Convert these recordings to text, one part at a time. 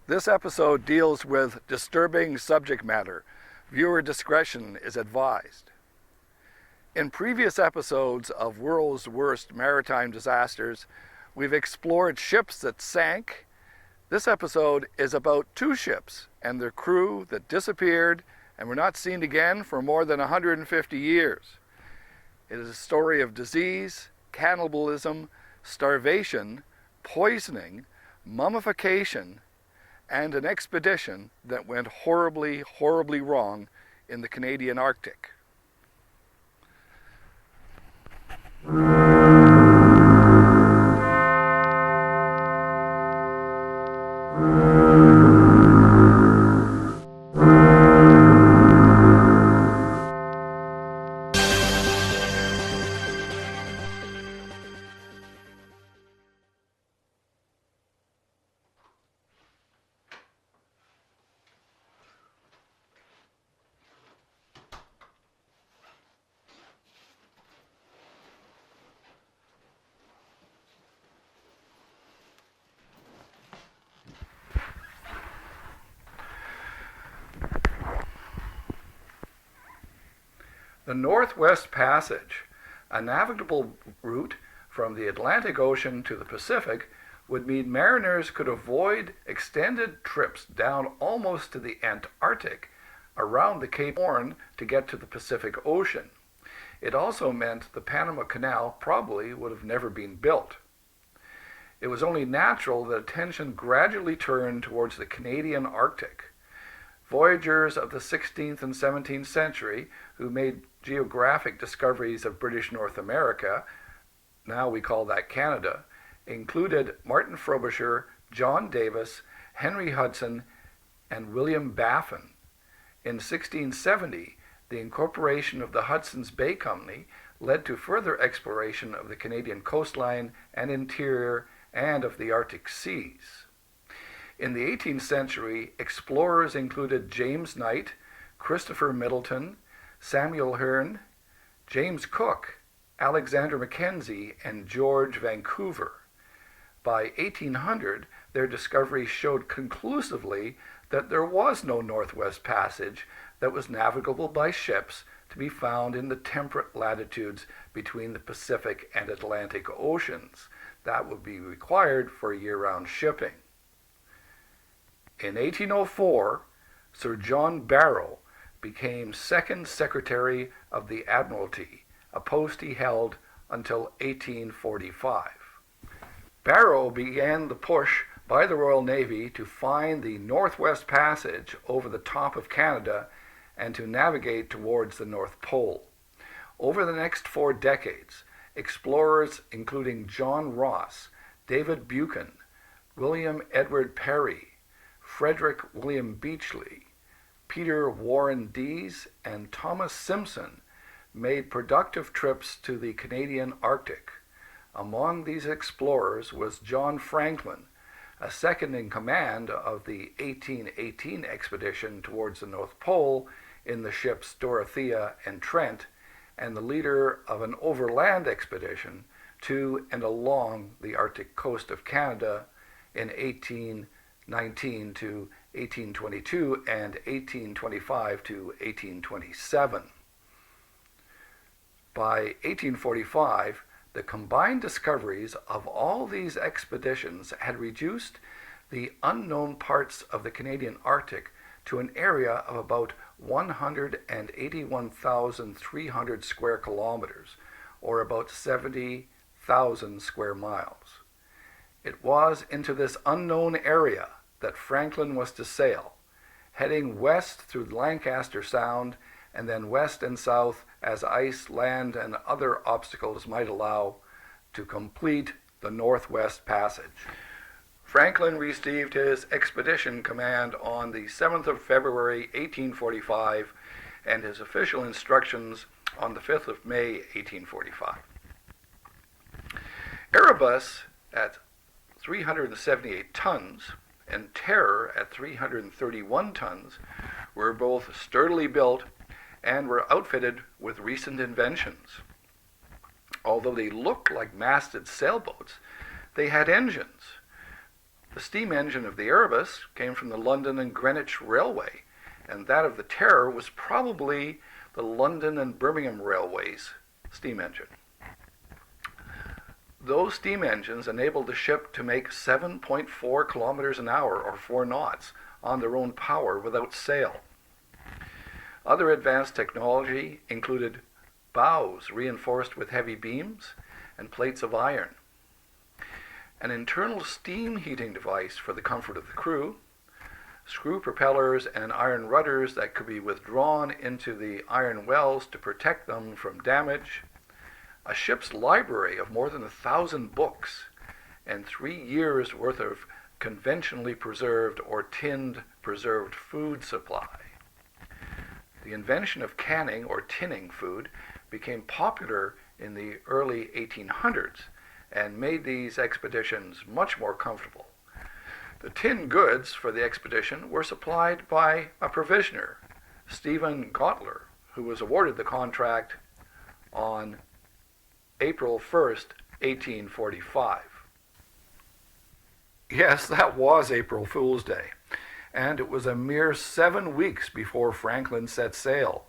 This episode deals with disturbing subject matter. Viewer discretion is advised. In previous episodes of World's Worst Maritime Disasters, we've explored ships that sank. This episode is about two ships and their crew that disappeared and were not seen again for more than 150 years. It is a story of disease, cannibalism, starvation, poisoning, mummification, and an expedition that went horribly, horribly wrong in the Canadian Arctic. The Northwest Passage, a navigable route from the Atlantic Ocean to the Pacific, would mean mariners could avoid extended trips down almost to the Antarctic around the Cape Horn to get to the Pacific Ocean. It also meant the Panama Canal probably would have never been built. It was only natural that attention gradually turned towards the Canadian Arctic. Voyagers of the 16th and 17th century who made geographic discoveries of British North America, now we call that Canada, included Martin Frobisher, John Davis, Henry Hudson, and William Baffin. In 1670, the incorporation of the Hudsons Bay Company led to further exploration of the Canadian coastline and interior and of the Arctic seas. In the 18th century, explorers included James Knight, Christopher Middleton, Samuel Hearne, James Cook, Alexander Mackenzie, and George Vancouver. By 1800, their discoveries showed conclusively that there was no Northwest Passage that was navigable by ships to be found in the temperate latitudes between the Pacific and Atlantic Oceans. That would be required for year-round shipping. In 1804, Sir John Barrow became Second Secretary of the Admiralty, a post he held until 1845. Barrow began the push by the Royal Navy to find the Northwest Passage over the top of Canada and to navigate towards the North Pole. Over the next 4 decades, explorers including John Ross, David Buchan, William Edward Perry, Frederick William Beechley, Peter Warren Dease, and Thomas Simpson made productive trips to the Canadian Arctic. Among these explorers was John Franklin, a second in command of the 1818 expedition towards the North Pole in the ships Dorothea and Trent, and the leader of an overland expedition to and along the Arctic coast of Canada in 1819 to 1822 and 1825 to 1827. By 1845, the combined discoveries of all these expeditions had reduced the unknown parts of the Canadian Arctic to an area of about 181,300 square kilometers, or about 70,000 square miles. It was into this unknown area that Franklin was to sail, heading west through Lancaster Sound and then west and south as ice, land, and other obstacles might allow to complete the Northwest Passage. Franklin received his expedition command on the 7th of February, 1845, and his official instructions on the 5th of May, 1845. Erebus at 378 tons and Terror at 331 tons were both sturdily built and were outfitted with recent inventions. Although they looked like masted sailboats, they had engines. The steam engine of the Erebus came from the London and Greenwich Railway, and that of the Terror was probably the London and Birmingham Railway's steam engine. Those steam engines enabled the ship to make 7.4 kilometers an hour, or 4 knots, on their own power without sail. Other advanced technology included bows reinforced with heavy beams and plates of iron, an internal steam heating device for the comfort of the crew, screw propellers and iron rudders that could be withdrawn into the iron wells to protect them from damage, a ship's library of more than 1,000 books, and 3 years' worth of conventionally preserved or tinned preserved food supply. The invention of canning or tinning food became popular in the early 1800s and made these expeditions much more comfortable. The tinned goods for the expedition were supplied by a provisioner, Stephen Gottler, who was awarded the contract on April 1st, 1845. Yes, that was April Fool's Day, and it was a mere 7 weeks before Franklin set sail.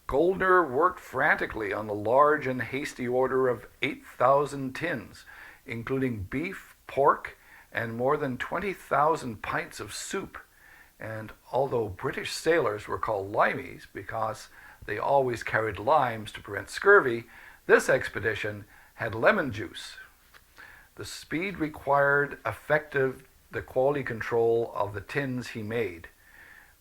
Goldner worked frantically on the large and hasty order of 8,000 tins, including beef, pork, and more than 20,000 pints of soup. And although British sailors were called limeys because they always carried limes to prevent scurvy, this expedition had lemon juice. The speed required the quality control of the tins he made,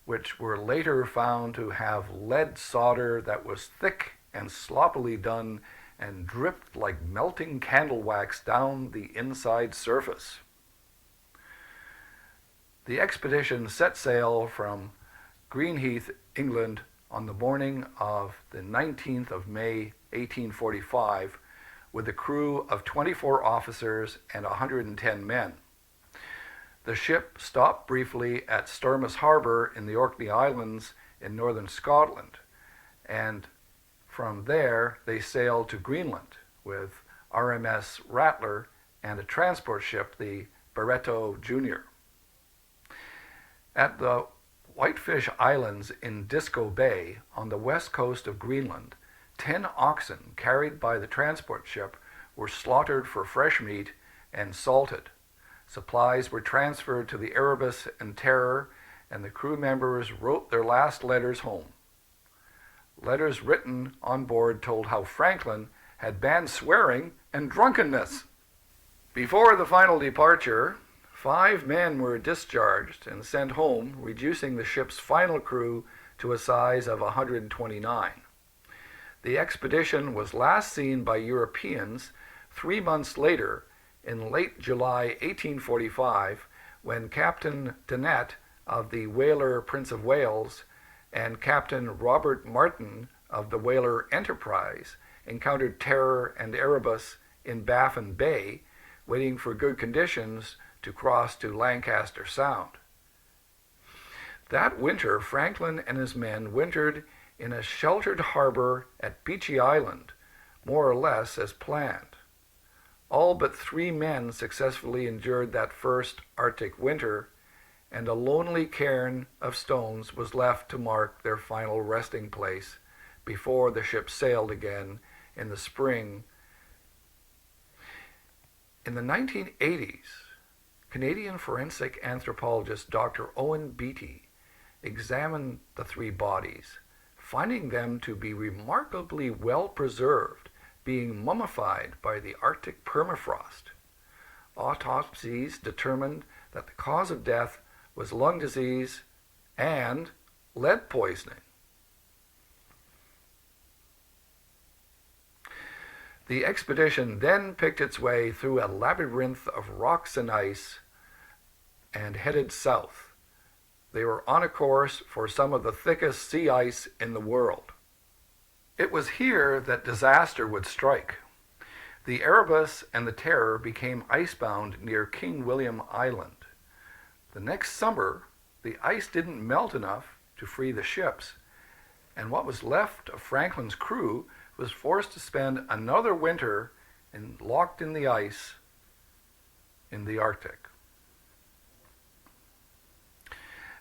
which were later found to have lead solder that was thick and sloppily done and dripped like melting candle wax down the inside surface. The expedition set sail from Greenheath, England, on the morning of the 19th of May, 1845, with a crew of 24 officers and 110 men. The ship stopped briefly at Stormis Harbour in the Orkney Islands in northern Scotland, and from there they sailed to Greenland with RMS Rattler and a transport ship, the Barretto Jr. At the Whitefish Islands in Disco Bay on the west coast of Greenland, 10 oxen carried by the transport ship were slaughtered for fresh meat and salted. Supplies were transferred to the Erebus and Terror, and the crew members wrote their last letters home. Letters written on board told how Franklin had banned swearing and drunkenness. Before the final departure, 5 men were discharged and sent home, reducing the ship's final crew to a size of 129. The expedition was last seen by Europeans 3 months later, in late July 1845, when Captain Dennett of the whaler Prince of Wales and Captain Robert Martin of the whaler Enterprise encountered Terror and Erebus in Baffin Bay, waiting for good conditions to cross to Lancaster Sound. That winter, Franklin and his men wintered in a sheltered harbor at Beechy Island, more or less as planned. All but 3 men successfully endured that first Arctic winter, and a lonely cairn of stones was left to mark their final resting place before the ship sailed again in the spring. In the 1980s, Canadian forensic anthropologist Dr. Owen Beattie examined the 3 bodies, finding them to be remarkably well preserved, being mummified by the Arctic permafrost. Autopsies determined that the cause of death was lung disease and lead poisoning. The expedition then picked its way through a labyrinth of rocks and ice and headed south. They were on a course for some of the thickest sea ice in the world. It was here that disaster would strike. The Erebus and the Terror became icebound near King William Island. The next summer, the ice didn't melt enough to free the ships, and what was left of Franklin's crew was forced to spend another winter locked in the ice in the Arctic.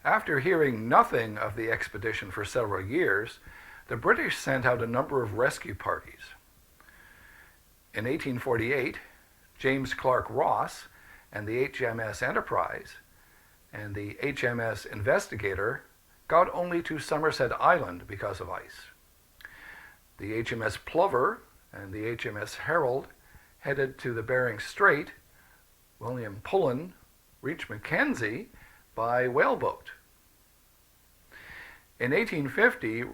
After hearing nothing of the expedition for several years, the British sent out a number of rescue parties. In 1848, James Clark Ross and the HMS Enterprise and the HMS Investigator got only to Somerset Island because of ice. The HMS Plover and the HMS Herald headed to the Bering Strait. William Pullen reached Mackenzie by whaleboat. In 1850,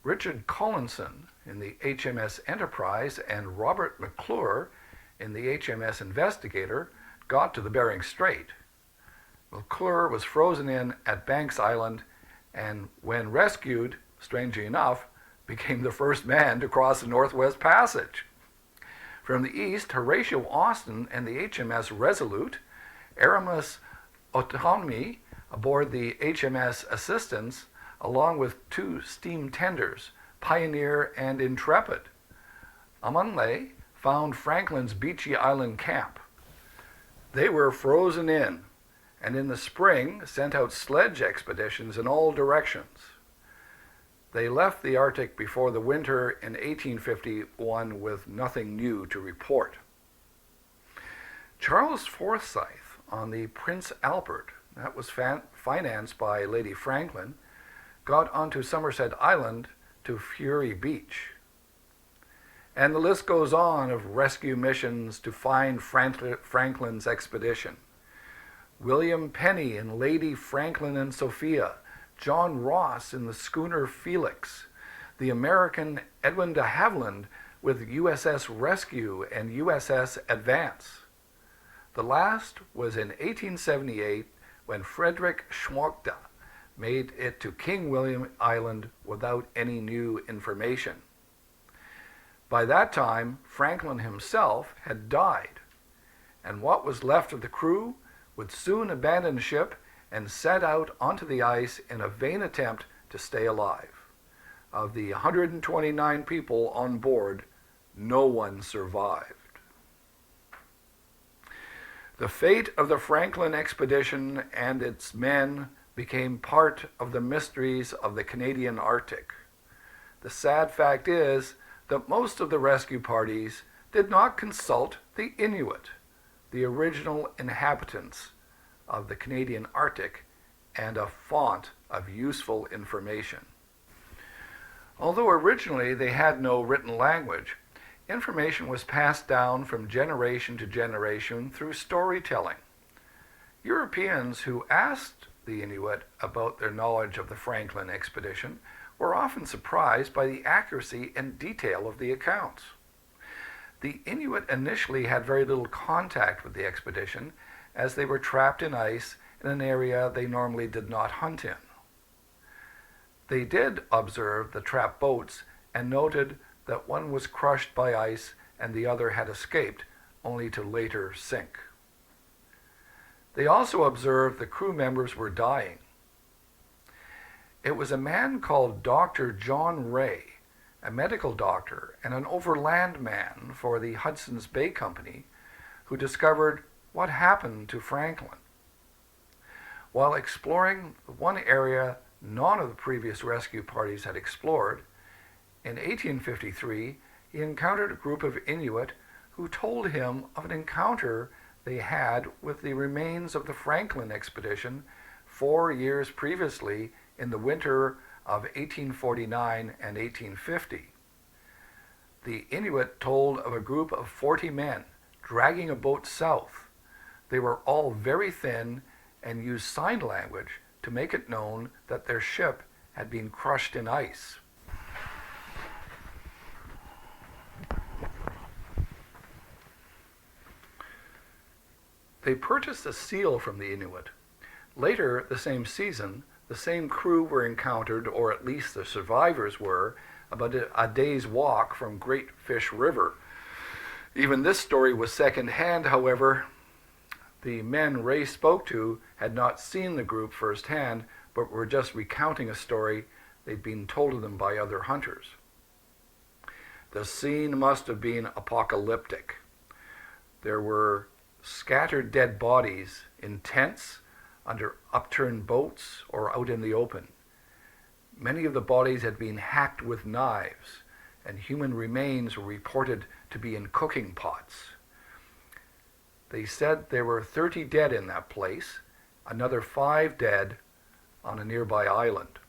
Richard Collinson in the HMS Enterprise and Robert McClure in the HMS Investigator got to the Bering Strait. McClure was frozen in at Banks Island and, when rescued, strangely enough, became the first man to cross the Northwest Passage. From the east, Horatio Austin and the HMS Resolute, Aramis Autonomy aboard the HMS Assistance, along with two steam tenders, Pioneer and Intrepid. Amanlay found Franklin's Beechy Island camp. They were frozen in, and in the spring sent out sledge expeditions in all directions. They left the Arctic before the winter in 1851 with nothing new to report. Charles Forsyth on the Prince Albert, that was financed by Lady Franklin, got onto Somerset Island to Fury Beach. And the list goes on of rescue missions to find Franklin's expedition. William Penny and Lady Franklin and Sophia, John Ross in the schooner Felix, the American Edwin de Havilland with USS Rescue and USS Advance. The last was in 1878 when Frederick Schmockda made it to King William Island without any new information. By that time, Franklin himself had died, and what was left of the crew would soon abandon ship and set out onto the ice in a vain attempt to stay alive. Of the 129 people on board, no one survived. The fate of the Franklin expedition and its men became part of the mysteries of the Canadian Arctic. The sad fact is that most of the rescue parties did not consult the Inuit, the original inhabitants of the Canadian Arctic and a font of useful information. Although originally they had no written language, information was passed down from generation to generation through storytelling. Europeans who asked the Inuit about their knowledge of the Franklin expedition were often surprised by the accuracy and detail of the accounts. The Inuit initially had very little contact with the expedition, as they were trapped in ice in an area they normally did not hunt in. They did observe the trapped boats and noted that one was crushed by ice and the other had escaped, only to later sink. They also observed the crew members were dying. It was a man called Dr. John Ray, a medical doctor and an overland man for the Hudsons Bay Company, who discovered what happened to Franklin. While exploring one area none of the previous rescue parties had explored, in 1853 he encountered a group of Inuit who told him of an encounter they had with the remains of the Franklin expedition 4 years previously in the winter of 1849 and 1850. The Inuit told of a group of 40 men dragging a boat south. They were all very thin and used sign language to make it known that their ship had been crushed in ice. They purchased a seal from the Inuit. Later, the same season, the same crew were encountered, or at least the survivors were, about a day's walk from Great Fish River. Even this story was second-hand, however. The men Ray spoke to had not seen the group firsthand, but were just recounting a story they'd been told of them by other hunters. The scene must have been apocalyptic. There were scattered dead bodies in tents, under upturned boats or out in the open. Many of the bodies had been hacked with knives, and human remains were reported to be in cooking pots. They said there were 30 dead in that place, another 5 dead on a nearby island.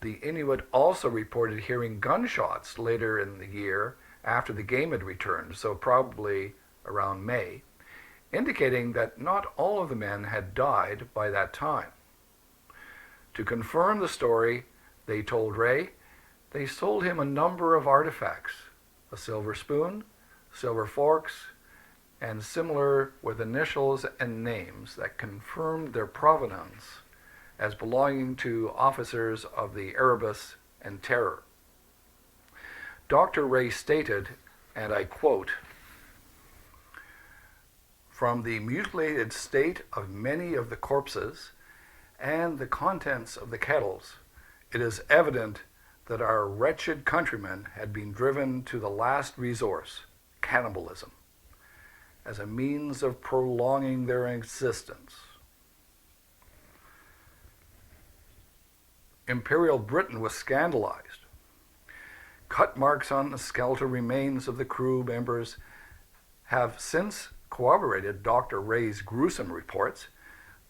The Inuit also reported hearing gunshots later in the year after the game had returned, so probably around May, indicating that not all of the men had died by that time. To confirm the story, they told Ray, they sold him a number of artifacts, a silver spoon, silver forks, and similar with initials and names that confirmed their provenance as belonging to officers of the Erebus and Terror. Dr. Ray stated, and I quote, "From the mutilated state of many of the corpses and the contents of the kettles, it is evident that our wretched countrymen had been driven to the last resource, cannibalism, as a means of prolonging their existence." Imperial Britain was scandalized. Cut marks on the skeletal remains of the crew members have since corroborated Dr. Ray's gruesome reports,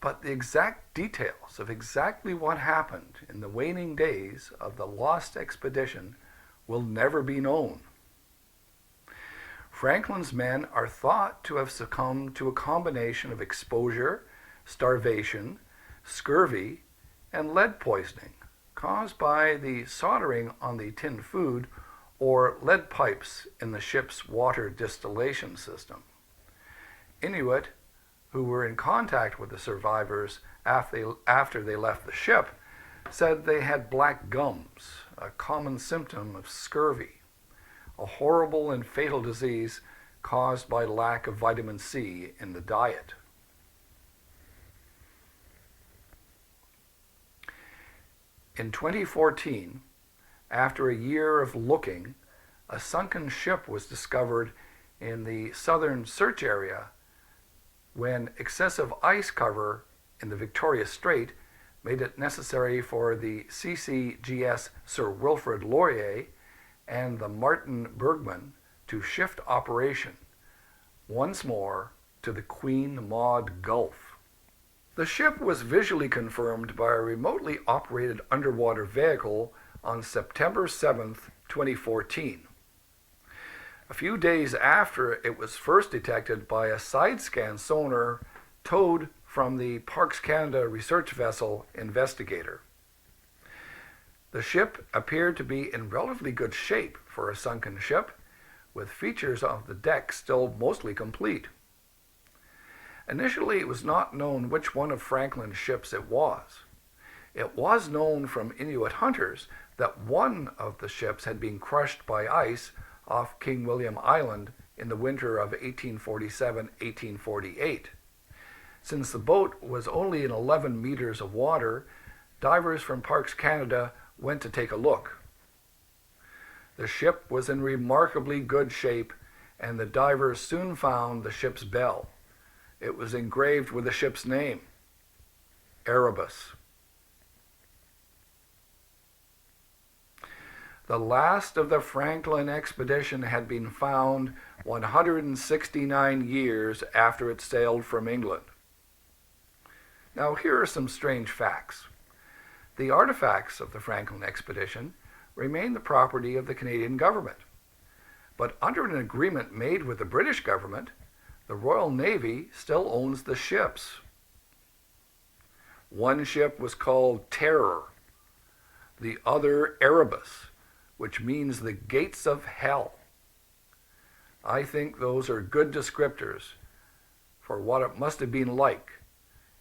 but the exact details of exactly what happened in the waning days of the lost expedition will never be known. Franklin's men are thought to have succumbed to a combination of exposure, starvation, scurvy, and lead poisoning caused by the soldering on the tinned food or lead pipes in the ship's water distillation system. Inuit, who were in contact with the survivors after they left the ship, said they had black gums, a common symptom of scurvy, a horrible and fatal disease caused by lack of vitamin C in the diet. In 2014, after a year of looking, a sunken ship was discovered in the southern search area when excessive ice cover in the Victoria Strait made it necessary for the CCGS Sir Wilfrid Laurier and the Martin Bergman to shift operation once more to the Queen Maud Gulf. The ship was visually confirmed by a remotely operated underwater vehicle on September 7th, 2014. A few days after it was first detected by a side-scan sonar towed from the Parks Canada research vessel Investigator. The ship appeared to be in relatively good shape for a sunken ship, with features of the deck still mostly complete. Initially, it was not known which one of Franklin's ships it was. It was known from Inuit hunters that one of the ships had been crushed by ice off King William Island in the winter of 1847-1848. Since the boat was only in 11 meters of water, divers from Parks Canada went to take a look. The ship was in remarkably good shape, and the divers soon found the ship's bell. It was engraved with the ship's name, Erebus. The last of the Franklin expedition had been found 169 years after it sailed from England. Now, here are some strange facts. The artifacts of the Franklin expedition remain the property of the Canadian government. But under an agreement made with the British government, the Royal Navy still owns the ships. One ship was called Terror, the other Erebus, which means the gates of hell. I think those are good descriptors for what it must have been like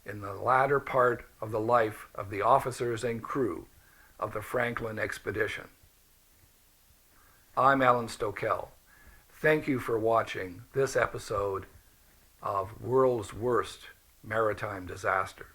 in the latter part of the life of the officers and crew of the Franklin expedition. I'm Allan Stokell. Thank you for watching this episode of World's Worst Maritime Disasters.